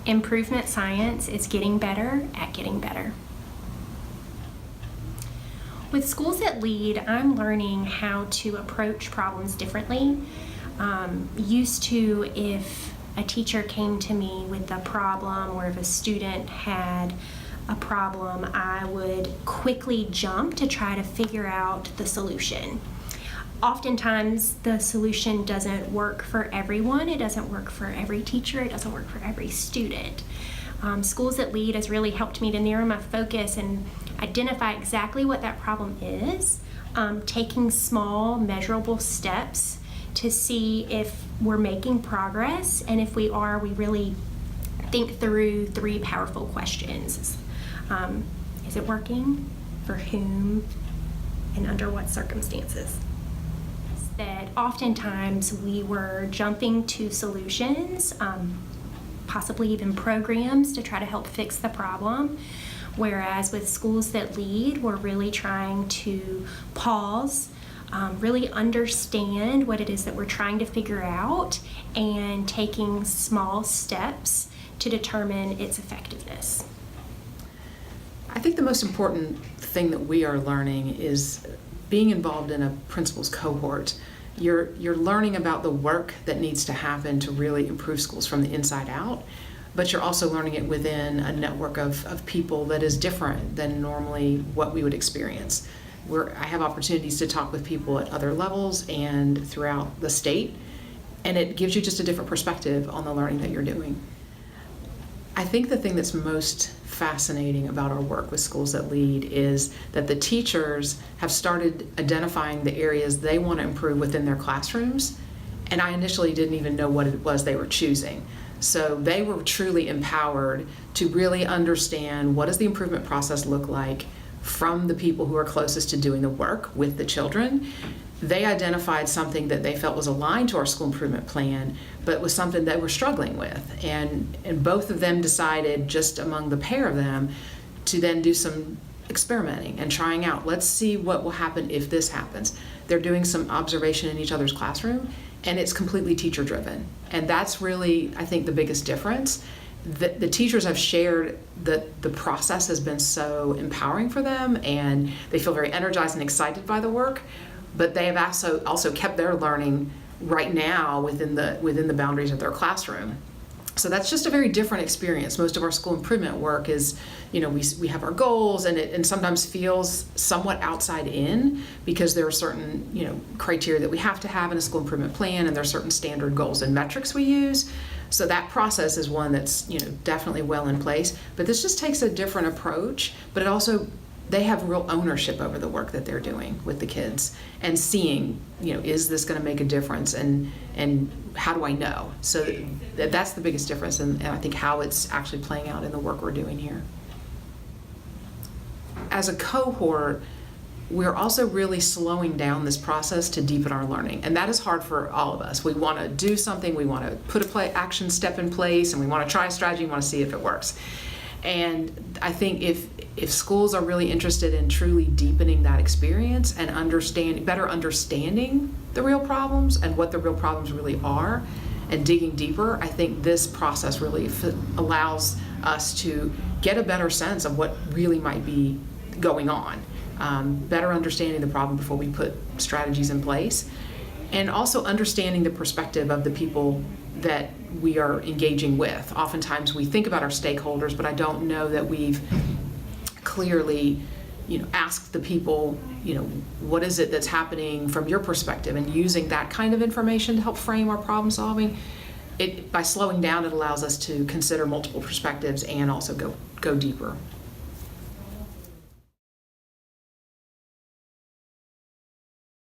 Improvement science is getting better at getting better. With Schools That Lead, I'm learning how to approach problems differently. Used to, if a teacher came to me with a problem or if a student had a problem, I would quickly jump to try to figure out the solution. Oftentimes, the solution doesn't work for everyone. It doesn't work for every teacher. It doesn't work for every student. Schools That Lead has really helped me to narrow my focus and identify exactly what that problem is, taking small, measurable steps to see if we're making progress, and if we are, we really think through 3 powerful questions. Is it working? For whom? And under what circumstances? That oftentimes we were jumping to solutions, possibly even programs to try to help fix the problem, whereas with Schools That Lead, we're really trying to pause, really understand what it is that we're trying to figure out, and taking small steps to determine its effectiveness. I think the most important thing that we are learning is being involved in a principal's cohort. You're learning about the work that needs to happen to really improve schools from the inside out, but you're also learning it within a network of people that is different than normally what we would experience. I have opportunities to talk with people at other levels and throughout the state, and it gives you just a different perspective on the learning that you're doing. I think the thing that's most fascinating about our work with Schools That Lead is that the teachers have started identifying the areas they want to improve within their classrooms, and I initially didn't even know what it was they were choosing. So they were truly empowered to really understand what does the improvement process look like from the people who are closest to doing the work with the children. They identified something that they felt was aligned to our school improvement plan, but was something that we're struggling with. And both of them decided, just among the pair of them, to then do some experimenting and trying out. Let's see what will happen if this happens. They're doing some observation in each other's classroom, and it's completely teacher driven. And that's really, I think, the biggest difference. The teachers have shared that the process has been so empowering for them, and they feel very energized and excited by the work. But they have also kept their learning right now within the boundaries of their classroom. So that's just a very different experience. Most of our school improvement work is, we have our goals, and it sometimes feels somewhat outside in, because there are certain, criteria that we have to have in a school improvement plan, and there are certain standard goals and metrics we use. So that process is one that's, definitely well in place. But this just takes a different approach, but it also, they have real ownership over the work that they're doing with the kids, and seeing, is this going to make a difference, and how do I know? So that's the biggest difference, and I think how it's actually playing out in the work we're doing here. As a cohort, we're also really slowing down this process to deepen our learning, and that is hard for all of us. We want to do something, we want to put action step in place, and we want to try a strategy, we want to see if it works. And I think if schools are really interested in truly deepening that experience and better understanding the real problems and what the real problems really are, and digging deeper, I think this process really allows us to get a better sense of what really might be going on, better understanding the problem before we put strategies in place, and also understanding the perspective of the people that we are engaging with. Oftentimes we think about our stakeholders, but I don't know that we've clearly, asked the people, what is it that's happening from your perspective, and using that kind of information to help frame our problem solving. By slowing down, it allows us to consider multiple perspectives and also go deeper.